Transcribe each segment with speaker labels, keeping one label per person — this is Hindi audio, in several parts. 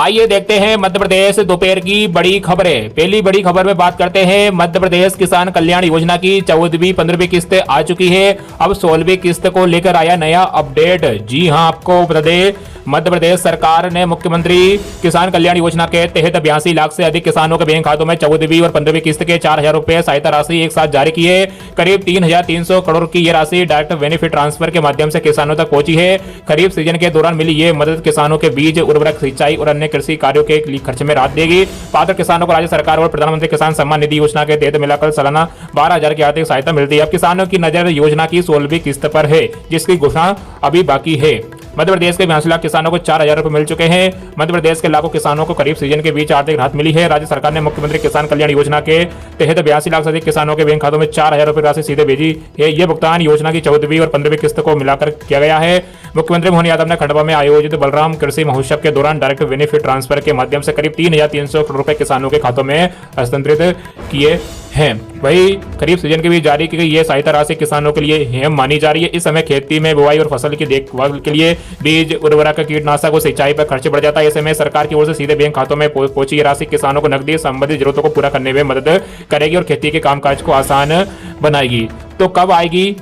Speaker 1: आइए देखते हैं मध्य प्रदेश दोपहर की बड़ी खबरें। पहली बड़ी खबर में बात करते हैं मध्य प्रदेश किसान कल्याण योजना की 14वीं 15वीं किस्त आ चुकी है। अब 16वीं किस्त को लेकर आया नया अपडेट। जी हां, आपको बता दें मध्य प्रदेश सरकार ने मुख्यमंत्री किसान कल्याण योजना के तहत 82 लाख से अधिक किसानों के बैंक खातों में 14वीं और 15वीं किस्त के 4,000 रुपए सहायता राशि एक साथ जारी की है। करीब 3,300 करोड़ की यह राशि डायरेक्ट बेनिफिट ट्रांसफर के माध्यम से किसानों तक पहुंची है। खरीफ सीजन के दौरान मिली ये मदद किसानों के बीज, उर्वरक, सिंचाई और अन्य कृषि कार्यों के खर्च में राहत देगी। पात्र किसानों को राज्य सरकार और प्रधानमंत्री किसान सम्मान निधि योजना के तहत मिलाकर सालाना 12,000 की आर्थिक सहायता मिलती है। अब किसानों की नजर योजना की 16वीं किस्त पर है, जिसकी घोषणा अभी बाकी है। मध्य प्रदेश के 82 लाख किसानों को 4,000 रुपए मिल चुके हैं। मध्य प्रदेश के लाखों किसानों को खरीफ सीजन के बीच आर्थिक राहत मिली है। राज्य सरकार ने मुख्यमंत्री किसान कल्याण योजना के तहत 82 लाख से अधिक किसानों के बैंक खातों में 4,000 रुपए राशि सीधे भेजी है। यह भुगतान योजना की 14वीं और 15वीं किस्त को मिलाकर किया गया है। मुख्यमंत्री मोहन यादव ने खंडवा में आयोजित बलराम कृषि महोत्सव के दौरान डायरेक्ट बेनिफिट ट्रांसफर के माध्यम से करीब 3,300 करोड़ रुपए किसानों के खातों में हस्तांतरित किए हैं। वही खरीफ सीजन के बीच जारी की गई यह सहायता राशि किसानों के लिए अहम मानी जा रही है। इस समय खेती में बुआई और फसल की देखभाल के लिए बीज, उर्वरक, कीटनाशक और सिंचाई पर खर्च बढ़ जाता है। ऐसे में सरकार की ओर से सीधे बैंक खातों में पहुंची ये राशि किसानों को नकदी संबंधित जरूरतों को पूरा करने में मदद करेगी और खेती के कामकाज को आसान बनाएगी। तो कब आएगी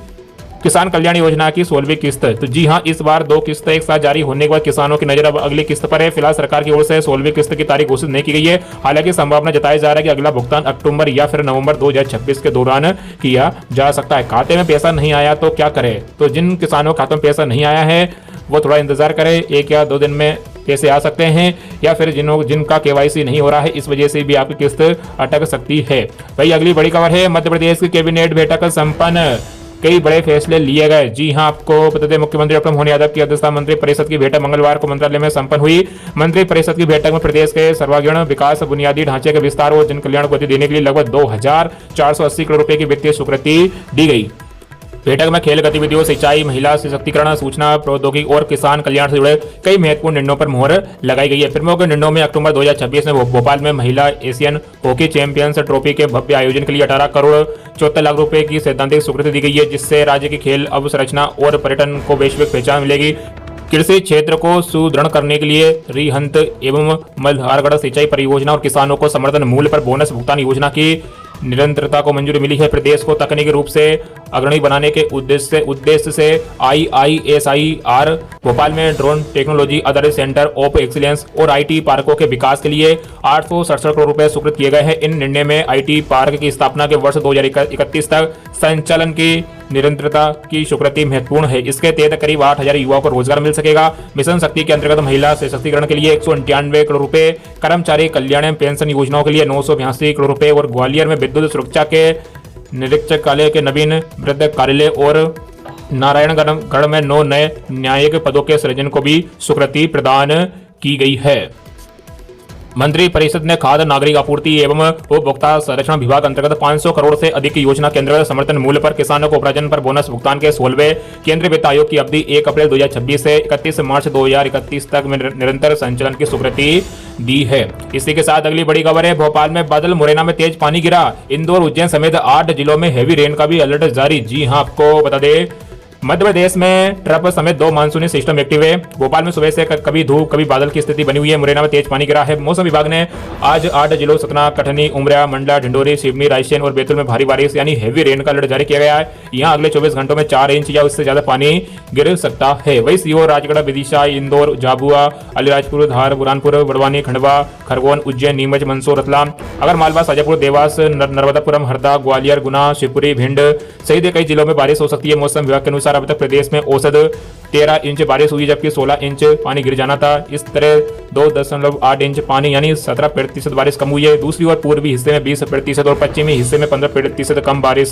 Speaker 1: किसान कल्याण योजना की 16वीं किस्त? तो जी हां, इस बार 2 किस्त एक साथ जारी होने के बाद किसानों की नजर अब अगली किस्त पर है। फिलहाल सरकार की ओर से 16वीं किस्त की तारीख घोषित नहीं की गई है। हालांकि संभावना जताई जा रहा है कि अगला भुगतान अक्टूबर या फिर नवंबर 2026 के दौरान किया जा सकता है। खाते में पैसा नहीं आया तो क्या करें? तो जिन किसानों के खातों में पैसा नहीं आया है वो थोड़ा इंतजार करें। 1 या 2 दिन में पैसे आ सकते हैं, या फिर जिनका केवाईसी नहीं हो रहा है इस वजह से भी आपकी किस्त अटक सकती है। वही अगली बड़ी खबर है, मध्य प्रदेश की कैबिनेट बैठक संपन्न, कई बड़े फैसले लिए गए। जी हां, आपको बता दें मुख्यमंत्री डॉक्टर मोहन यादव की अध्यक्षता मंत्री परिषद की बैठक मंगलवार को मंत्रालय में संपन्न हुई। मंत्री परिषद की बैठक में प्रदेश के सर्वांगीण विकास, बुनियादी ढांचे के विस्तार और जन कल्याण को गति देने के लिए लगभग 2,480 करोड़ रुपए की वित्तीय स्वीकृति दी गई। बैठक में खेल गतिविधियों, सिंचाई, महिला सशक्तिकरण, सूचना प्रौद्योगिकी और किसान कल्याण से जुड़े कई महत्वपूर्ण निर्णयों पर मुहर लगाई गई है। प्रमुख निर्णयों में अक्टूबर 2026 में भोपाल में महिला एशियन हॉकी चैंपियंस ट्रॉफी के भव्य आयोजन के लिए 18 करोड़ 74 लाख रुपए की सैद्धांतिक स्वीकृति दी गई है, जिससे राज्य की खेल अवसंरचना और पर्यटन को वैश्विक पहचान मिलेगी। कृषि क्षेत्र को सुदृढ़ करने के लिए रिहंत एवं मल्हारगढ़ सिंचाई परियोजना और किसानों को समर्थन मूल्य पर बोनस भुगतान योजना की निरंतरता को मंजूरी मिली है। प्रदेश को तकनीकी रूप से अग्रणी बनाने के उद्देश्य से IISIR भोपाल में ड्रोन टेक्नोलॉजी आधारित सेंटर ऑफ एक्सीलेंस और IT पार्कों के विकास के लिए 867 करोड़ रुपए स्वीकृत किए गए हैं। इन निर्णय में IT पार्क की स्थापना के वर्ष 2031 तक संचालन की निरंतरता की स्वीकृति महत्वपूर्ण है। इसके तहत करीब 8,000 युवाओं को रोजगार मिल सकेगा। मिशन शक्ति के अंतर्गत महिला सशक्तिकरण के लिए 198 करोड़ रुपए, कर्मचारी कल्याण पेंशन योजनाओं के लिए 982 करोड़ रुपए और ग्वालियर में विद्युत सुरक्षा के निरीक्षकालय के नवीन वृद्ध कार्यालय और नारायणगढ़ में 9 नए न्यायिक पदों के सृजन को भी स्वीकृति प्रदान की गई है। मंत्री परिषद ने खाद्य नागरिक आपूर्ति एवं उपभोक्ता संरक्षण विभाग अंतर्गत 500 करोड़ से अधिक की योजना के अंतर्गत समर्थन मूल्य पर किसानों को उपार्जन पर बोनस भुगतान के 16वें केंद्रीय वित्त आयोग की अवधि 1 अप्रैल 2026 से 31 मार्च 2031 तक में निरंतर संचालन की स्वीकृति दी है। इसी के साथ अगली बड़ी खबर है, भोपाल में बादल, मुरैना में तेज पानी गिरा, इंदौर, उज्जैन समेत 8 जिलों में हैवी रेन का भी अलर्ट जारी। जी हां, आपको बता दें मध्य प्रदेश में ट्रफ समेत 2 मानसूनी सिस्टम एक्टिव है। भोपाल में सुबह से कभी धूप कभी बादल की स्थिति बनी हुई है। मुरैना में तेज पानी गिरा है। मौसम विभाग ने आज 8 जिलों सतना, कटनी, उमरिया, मंडला, ढिंडोरी, सिवनी, रायसेन और बैतूल में भारी बारिश यानी हैवी रेन का अलर्ट जारी किया गया है। यहाँ अगले 24 घंटों में 4 इंच या उससे ज्यादा पानी गिर सकता है। वही सीहोर, राजगढ़, विदिशा, इंदौर, झाबुआ, अलीराजपुर, धार, बुरहानपुर, बड़वानी, खंडवा, खरगोन, उज्जैन, नीमच, मंदसौर, रतलाम, अगर मालवा, शाजापुर, देवास, नर्मदापुरम, हरदा, ग्वालियर, गुना, शिवपुरी, भिंड सहित कई जिलों में बारिश हो सकती है। मौसम विभाग के अनुसार अब तक प्रदेश में औसत 13 इंच बारिश हुई, जबकि 16 इंच पानी गिर जाना था। इस तरह 2.8 इंच पानी यानी 17% बारिश कम हुई है। दूसरी ओर पूर्वी हिस्से में 20% और पश्चिमी हिस्से में 15% कम बारिश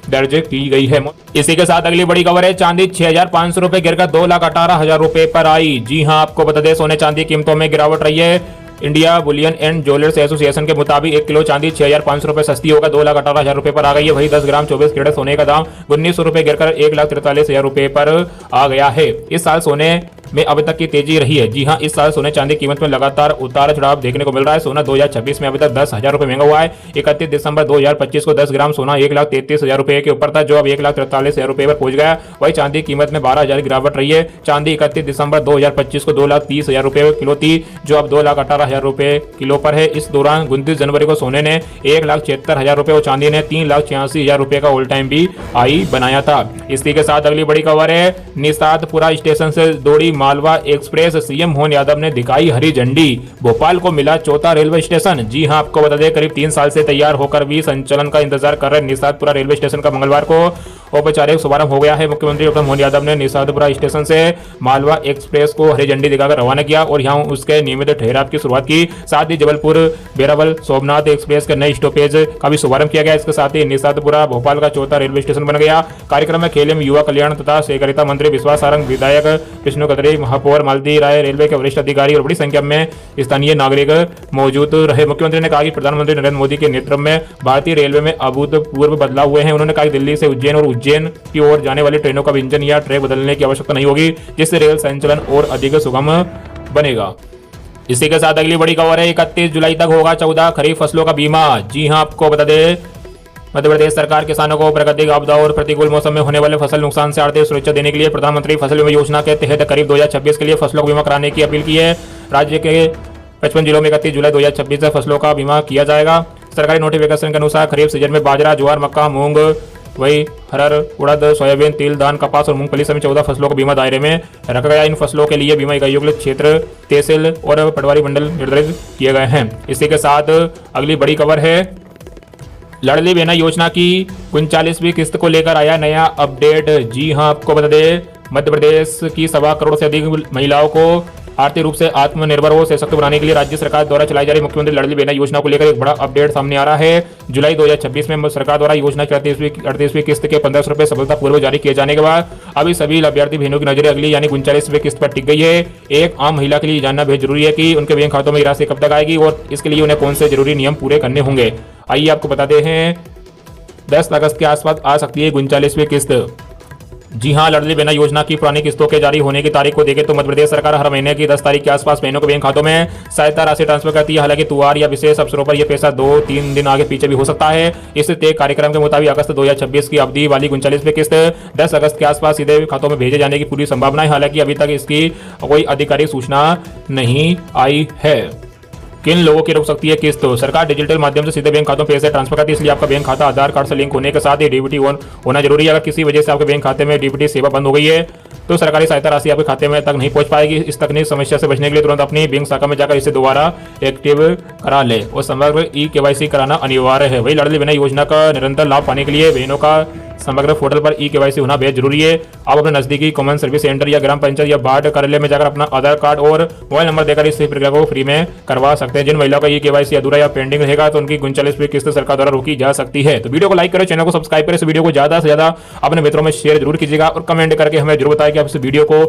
Speaker 1: दर्ज की गई है। इसी के साथ अगली बड़ी खबर है, चांदी 6,500 रुपए गिरकर 2,18,000 रुपए पर आई। जी हां, आपको बता दें सोने चांदी कीमतों में गिरावट रही है। India Boolean and jewellers association के मुताबिक 1 किलो चांदी 6,500 रुपए सस्ती होकर 2,18,000 रुपए पर आ गई है। वही 10 ग्राम 24 कैरेट सोने का दाम 1,900 रुपए गिरकर 1,43,000 रुपए पर आ गया है। इस साल सोने में अब तक की तेजी रही है। जी हां, इस साल सोने चांदी कीमत में लगातार उतार चढ़ाव देखने को मिल रहा है। सोना 2026 में अभी तक 10,000 रुपए महंगा हुआ है। 31 दिसंबर 2025 को 10 ग्राम सोना 1,33,000 रुपए के ऊपर था, जो अब 1,43,000 रुपए पर पहुंच गया। वही चांदी कीमत में 12,000 गिरावट रही है। चांदी 31 दिसंबर 2025 को 2,30,000 रुपए किलो थी, जो अब 2,18,000 रुपए किलो पर है। इस दौरान 29 जनवरी को सोने ने 1,76,000 रुपए और चांदी ने 3,86,000 रुपए का ऑल टाइम भी हाई बनाया था। इसी के साथ अगली बड़ी खबर है, निषादपुरा स्टेशन से दौड़ी मालवा एक्सप्रेस, सीएम मोहन यादव ने दिखाई हरी झंडी। भोपाल को मिला चौथा रेलवे स्टेशन। जी हां, आपको बता दें करीब 3 साल से तैयार होकर भी संचालन का इंतजार कर रहे निषादपुरा रेलवे स्टेशन का मंगलवार को औपचारिक शुभारंभ हो गया है। मुख्यमंत्री डॉक्टर मोहन यादव ने निषादपुरा स्टेशन से मालवा एक्सप्रेस को हरी झंडी दिखाकर रवाना किया और यहां उसके नियमित ठहराव की शुरुआत की। साथ ही जबलपुर बेरावल सोमनाथ एक्सप्रेस के नए स्टॉपेज का भी शुभारंभ किया गया। इसके साथ ही निषादपुरा भोपाल का चौथा रेलवे स्टेशन बन गया। कार्यक्रम में खेल एवं युवा कल्याण तथा सहकारिता मंत्री विश्वास सारंग, विधायक कृष्ण कतरे, महापौर मालती राय, रेलवे के वरिष्ठ अधिकारी और बड़ी संख्या में स्थानीय नागरिक मौजूद रहे। मुख्यमंत्री ने कहा कि प्रधानमंत्री नरेंद्र मोदी के नेतृत्व में भारतीय रेलवे में अभूतपूर्व बदलाव हुए हैं। उन्होंने कहा कि दिल्ली से उज्जैन और उज्जैन की ओर जाने वाली ट्रेनों का इंजन या ट्रैक बदलने की आवश्यकता नहीं होगी, जिससे रेल संचालन और अधिक सुगम बनेगा। इसी के साथ अगली बड़ी खबर है, 31 जुलाई तक होगा 14 खरीफ फसलों का बीमा। जी हां, आपको बता दें मध्य प्रदेश सरकार किसानों को प्राकृतिक आपदा और प्रतिकूल मौसम में होने वाले फसल नुकसान से आर्थिक सुरक्षा देने के लिए प्रधानमंत्री फसल बीमा योजना के तहत करीब 2026 के लिए फसलों का बीमा कराने की अपील की है। राज्य के 55 जिलों में 31 जुलाई 2026 से फसलों का बीमा किया जाएगा। सरकारी नोटिफिकेशन के अनुसार खरीफ सीजन में बाजरा, ज्वार, मक्का, मूंग, वही हरर, उड़द, सोयाबीन, तिल, धान, कपास और मूंगफली समेत 14 फसलों को बीमा दायरे में रखा गया। इन फसलों के लिए बीमा इकाइयों के लिए क्षेत्र, तहसील और पटवारी मंडल निर्धारित किए गए हैं। इसी के साथ अगली बड़ी खबर है, लाडली बहना योजना की 39वीं किस्त को लेकर आया नया अपडेट। जी हां, आपको बता दें मध्य प्रदेश की 1.25 करोड़ से अधिक महिलाओं को आर्थिक रूप से आत्मनिर्भर और सशक्त बनाने के लिए राज्य सरकार द्वारा चलाई जा रही मुख्यमंत्री लाडली बहना योजना को लेकर एक बड़ा अपडेट सामने आ रहा है। जुलाई 2026 में सरकार द्वारा योजना की 38वीं किस्त के 1500 रुपए सफलतापूर्वक जारी किए जाने के बाद अभी सभी लाभार्थी बहनों की नजरें अगली यानी 39वीं किस्त पर टिक गई है। एक आम महिला के लिए जानना बेहद जरूरी है कि उनके बैंक खातों में राशि कब तक आएगी और इसके लिए उन्हें कौन से जरूरी नियम पूरे करने होंगे। आइए आपको बताते हैं, 10 अगस्त के आसपास आ सकती है 39वीं किस्त। जी हां, लाडली बहना योजना की पुरानी किस्तों के जारी होने की तारीख को देखें तो मध्य प्रदेश सरकार हर महीने की 10 तारीख के आसपास बहनों के बैंक खातों में सहायता राशि ट्रांसफर करती है। हालांकि त्योहार या विशेष अवसरों पर यह पैसा 2-3 दिन आगे पीछे भी हो सकता है। इस तय कार्यक्रम के मुताबिक अगस्त 2026 की अवधि वाली 39वीं किस्त 10 अगस्त के आसपास सीधे खातों में भेजे जाने की पूरी संभावना है। हालांकि अभी तक इसकी कोई आधिकारिक सूचना नहीं आई है। किन लोगों की रुक सकती है किस्त? सरकार डिजिटल माध्यम से सीधे बैंक खातों में पैसे ट्रांसफर करती है, इसलिए आपका बैंक खाता आधार कार्ड से लिंक होने के साथ ही डीबीटी ऑन होना जरूरी है। अगर किसी वजह से आपके बैंक खाते में डीबीटी सेवा बंद हो गई है तो सरकारी सहायता राशि आपके खाते में तक नहीं पहुंच पाएगी। इस तकनीक समस्या से बचने के लिए तुरंत अपनी बैंक शाखा में जाकर इसे दोबारा एक्टिव करा ले और समग्र ई-केवाईसी कराना अनिवार्य है। वही लाडली बहना योजना का निरंतर लाभ पाने के लिए बहनों का समग्र पोर्टल पर ई-केवाईसी होना बेहद जरूरी है। आप अपने नजदीकी कॉमन सर्विस सेंटर या ग्राम पंचायत या वार्ड कार्यालय में जाकर अपना आधार कार्ड और मोबाइल नंबर देकर इस प्रक्रिया को फ्री में करवा सकते हैं। जिन महिलाओं का ई-केवाईसी अधूरा या पेंडिंग रहेगा तो उनकी 39वीं किस्त सरकार द्वारा रोकी जा सकती है। तो वीडियो को लाइक करें, चैनल को सब्सक्राइब करें, इस वीडियो को ज्यादा से ज्यादा अपने मित्रों में शेयर जरूर कीजिएगा और कमेंट करके हमें जरूर बताएं कि आप इस वीडियो को